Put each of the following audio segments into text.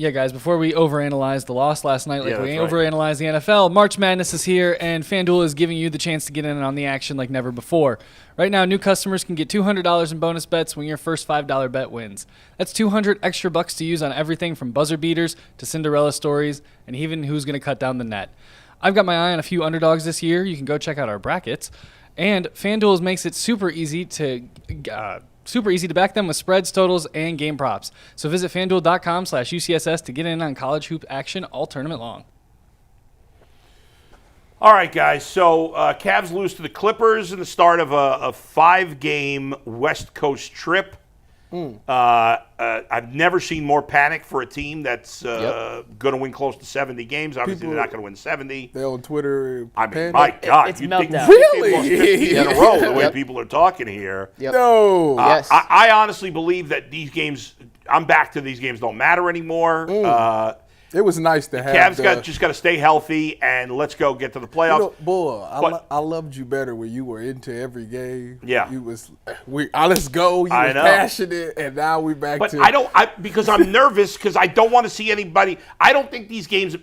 Yeah, guys, before we overanalyze the loss last night like we overanalyze the NFL, March Madness is here, and FanDuel is giving you the chance to get in on the action like never before. Right now, new customers can get $200 in bonus bets when your first $5 bet wins. That's $200 extra bucks to use on everything from buzzer beaters to Cinderella stories and even who's going to cut down the net. I've got my eye on a few underdogs this year. You can go check out our brackets. And FanDuel makes it super easy to back them with spreads, totals, and game props. So visit FanDuel.com/UCSS to get in on college hoop action all tournament long. All right, guys. So Cavs lose to the Clippers in the start of a 5-game West Coast trip. I've never seen more panic for a team that's going to win close to 70 games. Obviously, they're not going to win 70. They're on Twitter. I mean, my God. It's meltdown. Really? Lost 50 in a row, the way people are talking here. Yep. No. Yes. I honestly believe that these games, I'm back to these games don't matter anymore. It was nice to have. Cavs just got to stay healthy, and let's go get to the playoffs. I loved you better when you were into every game. Yeah. You was, let's go. You were passionate, and now we're back to. Because I'm nervous because I don't want to see anybody. I don't think these games,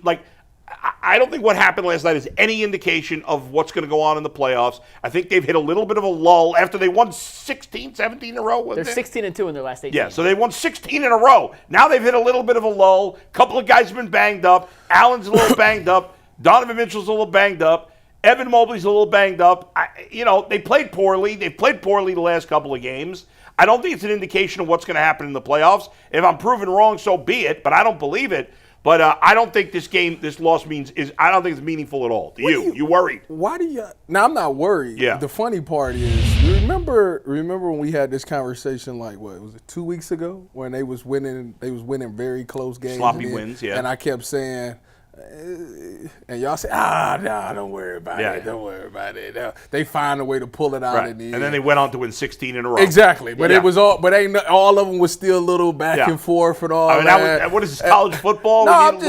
I don't think what happened last night is any indication of what's going to go on in the playoffs. I think they've hit a little bit of a lull after they won 16, 17 in a row. They're 16-2 in their last 18. Yeah, so they won 16 in a row. Now they've hit a little bit of a lull. A couple of guys have been banged up. Allen's a little banged up. Donovan Mitchell's a little banged up. Evan Mobley's a little banged up. They played poorly. They've played poorly the last couple of games. I don't think it's an indication of what's going to happen in the playoffs. If I'm proven wrong, so be it, but I don't believe it. But I don't think this loss I don't think it's meaningful at all. You worried? Why do you? Now I'm not worried. Yeah. The funny part is, remember when we had this conversation was it 2 weeks ago when they was winning very close games, sloppy wins, yeah. And I kept saying, and y'all say, don't worry about it. Don't worry about it. They find a way to pull it out right. in the end. And then they went on to win 16 in a row. Exactly, but it was all. But all of them was still a little back and forth and all that. What is this, college football? No, I'm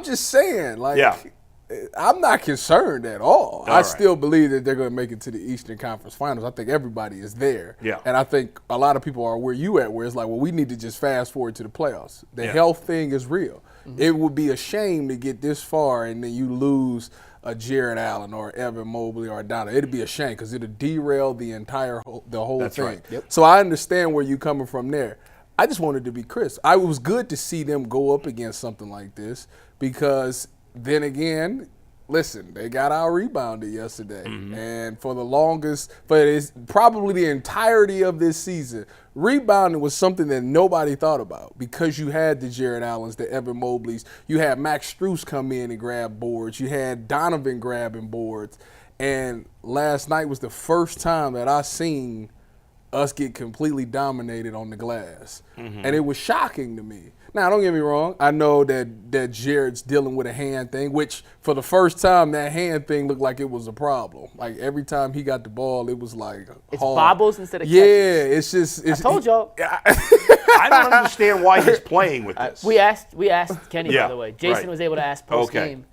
just saying. Yeah. I'm not concerned at all. I right. still believe that they're going to make it to the Eastern Conference Finals. I think everybody is there. Yeah. And I think a lot of people are where you at, where it's like, well, we need to just fast forward to the playoffs. The health thing is real. Mm-hmm. It would be a shame to get this far and then you lose a Jared Allen or Evan Mobley or a Donovan. It'd be a shame because it'll derail the whole That's thing. Right. Yep. So I understand where you're coming from there. I just wanted to be crisp. It was good to see them go up against something like this because then again, listen, they got out rebounded yesterday. Mm-hmm. And for the longest, it's probably the entirety of this season, rebounding was something that nobody thought about because you had the Jared Allens, the Evan Mobleys. You had Max Strus come in and grab boards. You had Donovan grabbing boards. And last night was the first time that I seen us get completely dominated on the glass. Mm-hmm. And it was shocking to me. Now, don't get me wrong. I know that Jared's dealing with a hand thing, which for the first time, that hand thing looked like it was a problem. Like every time he got the ball, it was like it's hard. bobbles instead of catches. Yeah, it's just. I told y'all. I don't understand why he's playing with this. We asked Kenny, by the way. Jason was able to ask post-game,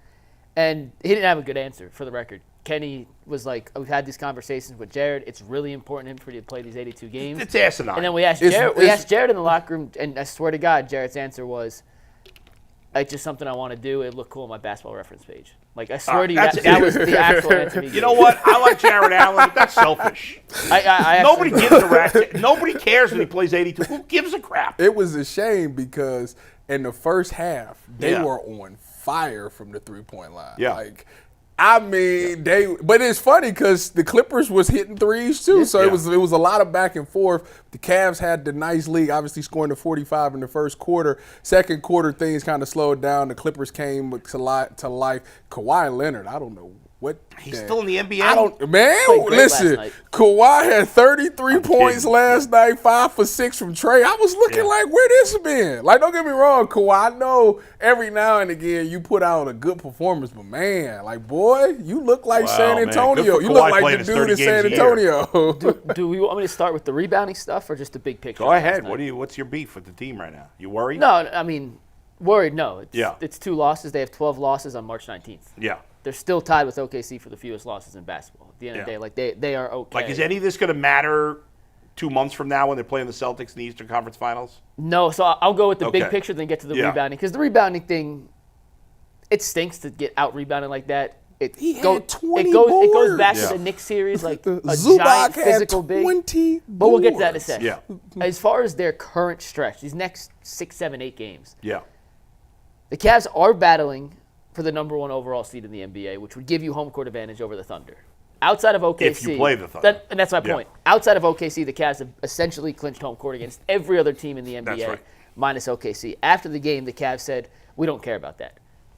and he didn't have a good answer, for the record. Kenny was like, we've had these conversations with Jared. It's really important for you to play these 82 games. It's asinine. And then we asked Jared in the locker room, and I swear to God, Jared's answer was, it's just something I want to do. It looked cool on my basketball reference page. Like, I swear to you, that was the actual answer he gave. You know what? I like Jared Allen, but that's selfish. Nobody gives a rat's. Nobody cares when he plays 82. Who gives a crap? It was a shame because in the first half, they were on fire from the three-point line. Yeah. But it's funny because the Clippers was hitting threes too, so it was a lot of back and forth. The Cavs had the nice lead, obviously scoring the 45 in the first quarter. Second quarter, things kind of slowed down. The Clippers came to life. Kawhi Leonard, I don't know what. He's still in the NBA? Listen, Kawhi had 33 points last night, 5 for 6 from Trey. I was looking like, where this been? Like, don't get me wrong, Kawhi, I know every now and again you put out a good performance, but man, like, boy, you look like San Antonio. You look like the dude in San Antonio. Do we want me to start with the rebounding stuff or just the big picture? Go ahead. What's your beef with the team right now? You worried? No, I mean, worried, no. It's 2 losses. They have 12 losses on March 19th. Yeah. They're still tied with OKC for the fewest losses in basketball. At the end of the day, like they are okay. Like, is any of this going to matter 2 months from now when they're playing the Celtics in the Eastern Conference Finals? No, so I'll go with the big Okay. picture, then get to the Yeah. rebounding. Because the rebounding thing, it stinks to get out-rebounded like that. He It had 20 it goes boards. back Yeah. to the Knicks series, like a Zubac giant had physical big. 20 But we'll get to that in a boards. second. Yeah. As far as their current stretch, these next 6, 7, 8 games, Yeah. the Cavs are battling for the number 1 overall seed in the NBA, which would give you home court advantage over the Thunder. Outside of OKC, If you play the Thunder. and that's my Yeah. point. Outside of OKC, the Cavs have essentially clinched home court against every other team in the NBA, That's right. minus OKC. After the game, the Cavs said, "We don't care about that."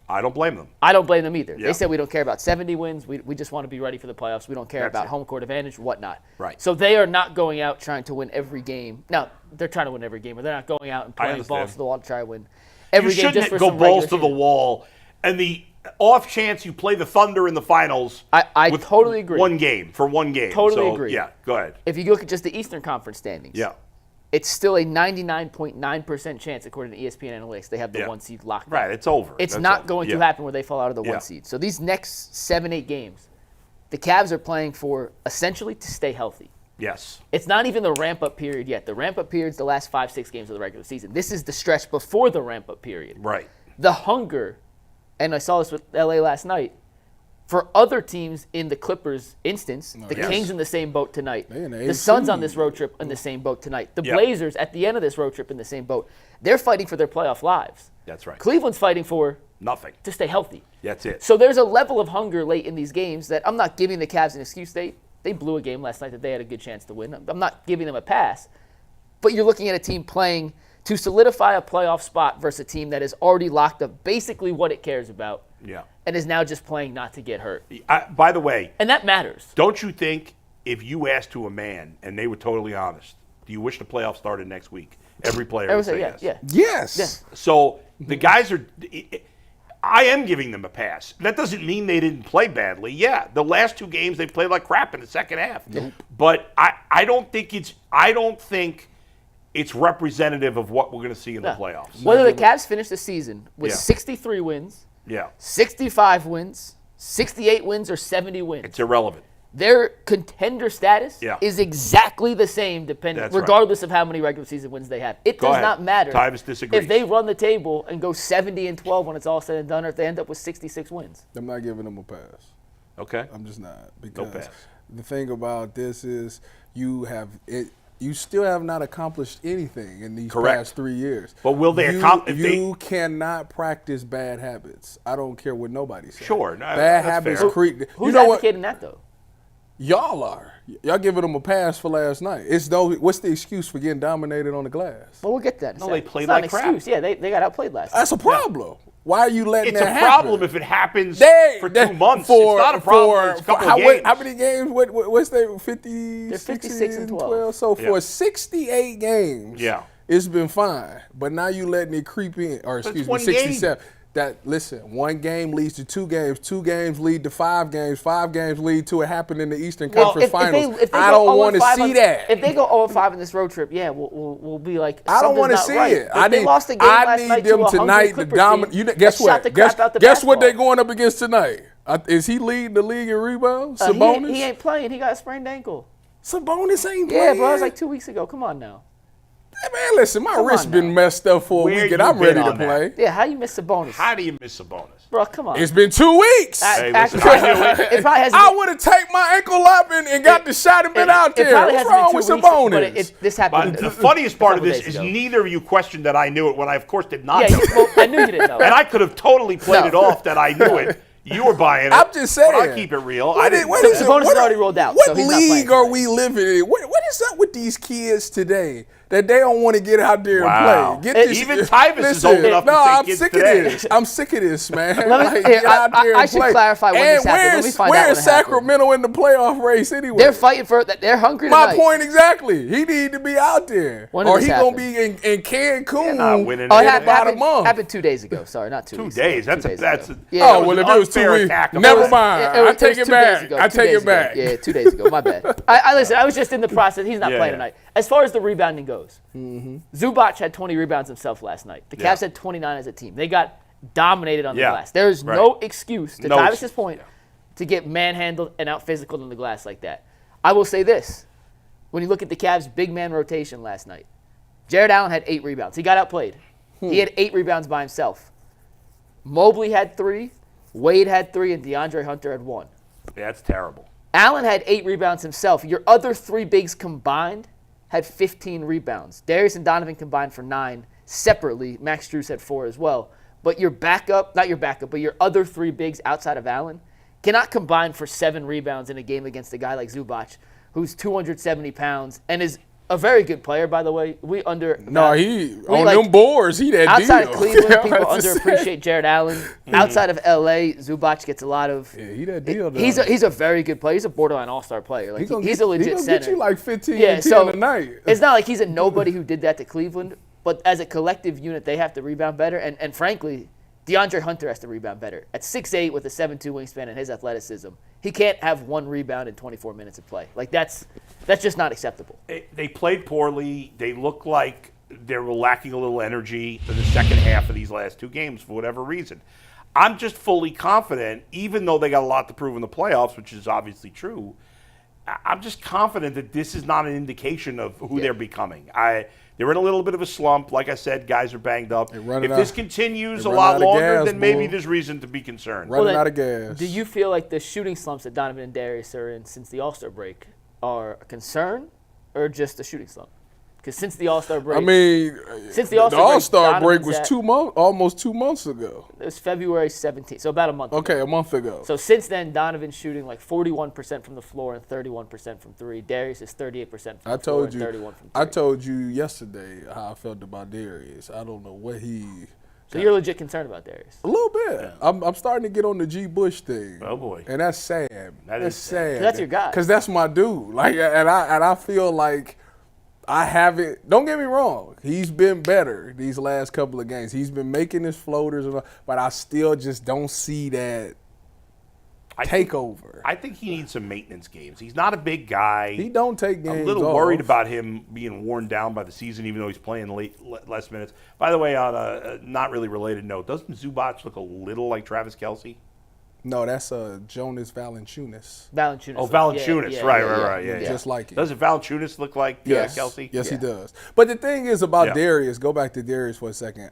I don't blame them. I don't blame them either. Yeah. They said we don't care about 70 wins. We just want to be ready for the playoffs. We don't care That's about it. home court advantage, whatnot. Right. So they are not going out trying to win every game. Now, they're trying to win every game, but they're not going out and playing understand. balls to the wall to try to win every You game just shouldn't for go some balls regular to the season. wall. And the off chance you play the Thunder in the finals. I with totally agree. One game for one game. Totally So, agree. Yeah, go ahead. If you look at just the Eastern Conference standings, Yeah. it's still a 99.9% chance, according to ESPN Analytics, they have the Yeah. 1 seed locked up. Right, it's over. It's That's not over. going Yeah. to happen where they fall out of the Yeah. 1 seed. So these next 7, 8 games, the Cavs are playing for essentially to stay healthy. Yes. It's not even the ramp-up period yet. The ramp-up period's the last 5, 6 games of the regular season. This is the stretch before the ramp-up period. Right. The hunger, and I saw this with LA last night, for other teams in the Clippers instance, the yes. Kings in the same boat tonight. They in the The Suns AC. on this road trip in the same boat tonight. The Yeah. Blazers at the end of this road trip in the same boat. They're fighting for their playoff lives. That's right. Cleveland's fighting for Nothing. to stay healthy. That's it. So there's a level of hunger late in these games that I'm not giving the Cavs an excuse. They blew a game last night that they had a good chance to win. I'm not giving them a pass. But you're looking at a team playing to solidify a playoff spot versus a team that has already locked up basically what it cares about Yeah. and is now just playing not to get hurt. By the way, And that matters. don't you think if you asked to a man and they were totally honest, do you wish the playoffs started next week? Every player would say yes. Yeah. Yes. So the guys are. I am giving them a pass. That doesn't mean they didn't play badly. Yeah, the last 2 games they played like crap in the second half. Nope. But I don't think it's representative of what we're going to see in the playoffs. Whether the Cavs finish the season with Yeah. 63 wins, Yeah, 65 wins, 68 wins, or 70 wins, it's irrelevant. their contender status Yeah. is exactly the same, That's right. regardless of how many regular season wins they have. It Go does ahead. not matter Tyvus disagrees. if they run the table and go 70-12 when it's all said and done, or if they end up with 66 wins. I'm not giving them a pass. Okay. I'm just not, because pass. the thing about this is you still have not accomplished anything in these Correct. past 3 years. But will they You cannot practice bad habits. I don't care what nobody says. Sure. No, bad that's habits fair. creep. Who's You know what? advocating that, though? Y'all are. Y'all giving them a pass for last night. What's the excuse for getting dominated on the glass? Well, we'll get to that in a No, second. they played It's not like an crap. excuse. Yeah, they got outplayed last night. That's a problem. Why are you letting It's that a happen? problem if it happens for 2 months. It's not a problem. It's a couple of games. How many games? What's their 50? They're 56 and 12. So Yeah. for 68 games, Yeah. it's been fine. But now you letting it creep in, or excuse me, one 67. Listen, 1 game leads to 2 games. 2 games lead to 5 games. 5 games lead to it happening in the Eastern Conference Finals. If they I go don't want to 0-5 see on- that. If they go 0-5 in this road trip, yeah, we'll be like, I don't want to see it. If they lost a game last night them to a hungry tonight to Clippers dominate. team Guess that shot what? the crap out the Guess what they're basketball. going up against tonight? Is he leading the league in rebounds? He Sabonis? ain't playing. He got a sprained ankle. Sabonis ain't Yeah, playing. bro, it was like 2 weeks ago. Come on now. Hey, man, listen, my Come wrist on been now. messed up for a Where week, and you I'm ready been to on that? play. Yeah, how you miss a bonus? How do you miss a bonus? Bro, come on. It's been 2 weeks. Hey, Actually, listen, I knew it. it probably hasn't I been- would have taken my ankle up and got the shot and been out it there. probably What's hasn't been wrong 2 with weeks, Sabonis? but this happened. But the funniest part of couple this days is ago. neither of you questioned that I knew it when I, of course, did not Yeah, know it. well, I knew you didn't know. And I could have totally played No. it off that I knew it. You were buying it. I'm just saying. But I'll keep it real. I What didn't is know it? that. Sabonis What- is already rolled out, What so he's not playing league are tonight. we living in? What is up with these kids today that they don't want to get out there Wow. and play? Get this, Even Tyvus is listen, old enough to no, say I'm kids sick today. of this. I'm sick of this, man. Let me- Like, here, get out there I and should play. clarify when and this happened. Let me find out where's when it happened. Sacramento in the playoff race anyway? They're fighting for that. They're hungry My tonight. point exactly. He need to be out there, When did or this he gonna happen? be in Cancun. Not winning Oh, it it. happened 2 days ago. Sorry, not 2 2 weeks days. ago. That's 2 a days that's ago. a, Yeah, Oh, that well, an if it was 2 unfair weeks, attack on never us. mind. I take it 2 back. days ago, I 2 take days it back. ago. Yeah, 2 days ago. My bad. I listen. I was just in the process. He's not Yeah, playing yeah. tonight. As far as the rebounding goes, Zubac had 20 rebounds himself last night. The Cavs Yeah. had 29 as a team. They got dominated on the Yeah, glass. There is right. no excuse, to No Tyvus's excuse, point, yeah. to get manhandled and out-physicaled on the glass like that. I will say this. when you look at the Cavs' big man rotation last night. Jared Allen had 8 rebounds. He got outplayed. He had 8 rebounds by himself. Mobley had 3, Wade had 3, and DeAndre Hunter had 1. Yeah, that's terrible. Allen had 8 rebounds himself. Your other 3 bigs combined had 15 rebounds. Darius and Donovan combined for 9 separately. Max Strus had 4 as well. But your backup, not your backup, but your other 3 bigs outside of Allen cannot combine for 7 rebounds in a game against a guy like Zubac, who's 270 pounds and is a very good player, by the way. Them boards, he that outside deal. Of Cleveland, people underappreciate Jared Allen. Outside of L.A., Zubac gets a lot of. Yeah, he that deal. Though. He's a very good player. He's a borderline all-star player. Like he's a legit center. Get you like 15 and 10 a night. It's not like he's a nobody who did that to Cleveland, but as a collective unit, they have to rebound better. And frankly, DeAndre Hunter has to rebound better. At 6'8" with a 7'2" wingspan and his athleticism, he can't have 1 rebound in 24 minutes of play. Like that's just not acceptable. They played poorly. They looked like they were lacking a little energy in the second half of these last 2 games for whatever reason. I'm just fully confident, even though they got a lot to prove in the playoffs, which is obviously true. I'm just confident that this is not an indication of who they're becoming. They're in a little bit of a slump. Like I said, guys are banged up. If this continues a lot longer, then maybe there's reason to be concerned. Running out of gas. Do you feel like the shooting slumps that Donovan and Darius are in since the All-Star break are a concern or just a shooting slump? Because since the All-Star break, the All-Star break was 2 months, almost 2 months ago. It was February 17th, so about a month. Okay, ago. A month ago. So since then, Donovan's shooting like 41% from the floor and 31% from 3. Darius is 38% from the floor and 31% from 3. I told you yesterday how I felt about Darius. I don't know what he. So you're legit concerned about Darius? A little bit. Yeah. I'm starting to get on the G. Bush thing. Oh boy, and that's sad. That's sad. That's your guy. Because that's my dude. Like, and I feel like. I haven't. Don't get me wrong. He's been better these last couple of games. He's been making his floaters, but I still just don't see that takeover. I think he needs some maintenance games. He's not a big guy. He don't take games. I'm a little worried about him being worn down by the season, even though he's playing less minutes. By the way, on a not really related note, doesn't Zubac look a little like Travis Kelce? No, that's Jonas Valanciunas. Oh, Valanciunas. Right. Yeah. Just like it. Doesn't Valanciunas look like Kelce? Yes, he does. But the thing is about Darius, go back to Darius for a second.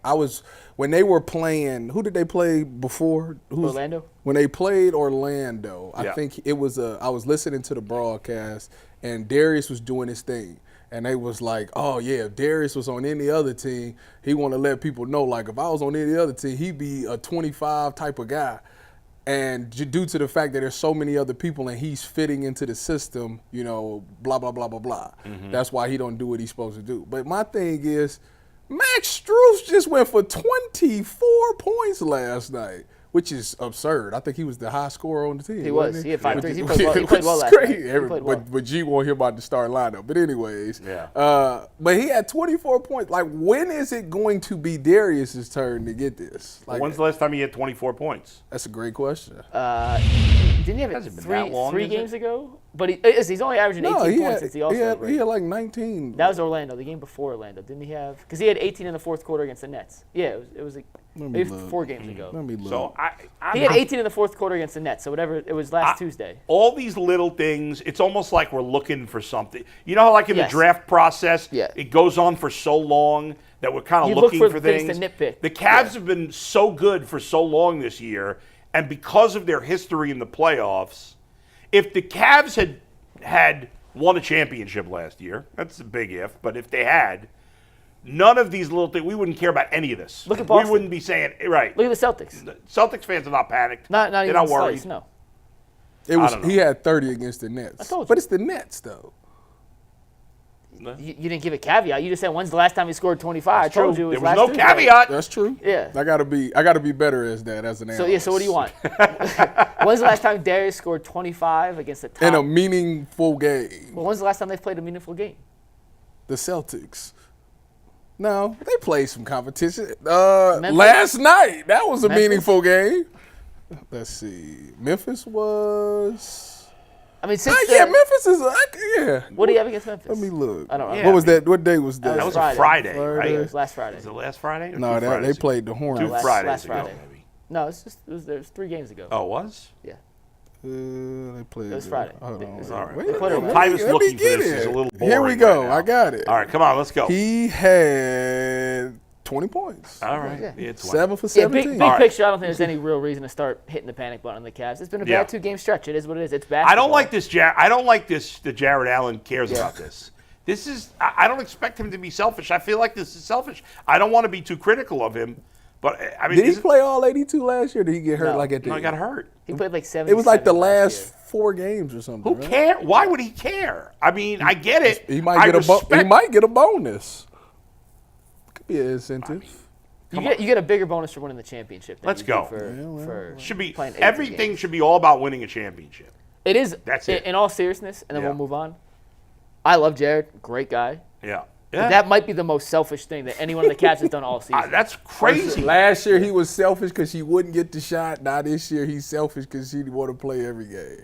When they were playing, who did they play before? Orlando? When they played Orlando, I think it was I was listening to the broadcast, and Darius was doing his thing. And they was like, oh, yeah, if Darius was on any other team, he want to let people know, like, if I was on any other team, he'd be a 25 type of guy. And due to the fact that there's so many other people and he's fitting into the system, blah, blah, blah, blah, blah. Mm-hmm. That's why he don't do what he's supposed to do. But my thing is, Max Strus just went for 24 points last night, which is absurd. I think he was the high scorer on the team. He was. He had 5 threes. He played well last night. But G won't hear about the start lineup. But anyways, but he had 24 points. Like, when is it going to be Darius's turn to get this? Like, when's the last time he had 24 points? That's a great question. Didn't he have it three games ago? But he's only averaging 18 points since the All-Star break. He had like 19. That was Orlando, the game before Orlando. Didn't he have? Because he had 18 in the fourth quarter against the Nets. Yeah, it was maybe 4 games ago. Let me look. So he had 18 in the fourth quarter against the Nets. So whatever, it was last Tuesday. All these little things, it's almost like we're looking for something. You know how like in the draft process, it goes on for so long that we're kind of looking for things. To nitpick. The Cavs have been so good for so long this year, and because of their history in the playoffs, if the Cavs had won a championship last year, that's a big if, but if they had, none of these little things, we wouldn't care about any of this. Look at Boston. We wouldn't be saying, right. Look at the Celtics. The Celtics fans are not panicked. They're even not worried. Slice, no. He had 30 against the Nets. I told you. But it's the Nets, though. You didn't give a caveat. You just said, when's the last time he scored 25? I told you it was there was no caveat. That's true. Yeah. I gotta be better as an analyst. So what do you want? When's the last time Darius scored 25 against the top? In a meaningful game. Well, when's the last time they played a meaningful game? The Celtics. No, they played some competition. Last night, that was a meaningful game. Let's see. Memphis was... I mean, since Memphis is What do you have against Memphis? Let me look. I don't know. What was that? What day was that? That was a Friday, right? It was last Friday. Was it last Friday? No, they played the Hornets. 2 Fridays last ago, Friday. maybe. No, it was 3 games ago. Oh, it was? Yeah. They played. It was Friday. Hold on. It's All right. Wait, Tyvus let me looking for get this is a it. little boring. Here we go. right now. I got it. All right, come on, let's go. He had 20 points. All right. Yeah. Yeah, 20. 7 for Yeah, 17. big All right. picture. I don't think there's any real reason to start hitting the panic button on the Cavs. It's been a bad Yeah. 2-game stretch. It is what it is. It's basketball. I don't like this. I don't like this. That Jared Allen cares about this. This is. I don't expect him to be selfish. I feel like this is selfish. I don't want to be too critical of him, but I mean, Did he play all 82 last year? Or did he get hurt No. like at the No, he end? got hurt. He played like 7. It was like the last 4 games or something. Who right? cares? Why would he care? I mean, I get it. He might get he might get a bonus. Could be an incentive. You get a bigger bonus for winning the championship. Than Let's you do go. For Should be playing 82 everything games. should be all about winning a championship. It is. That's it. In all seriousness, and then Yeah. we'll move on. I love Jared. Great guy. Yeah. But that might be the most selfish thing that anyone on the Cavs has done all season. That's crazy. Last year he was selfish because he wouldn't get the shot. Now this year he's selfish because he want to play every game.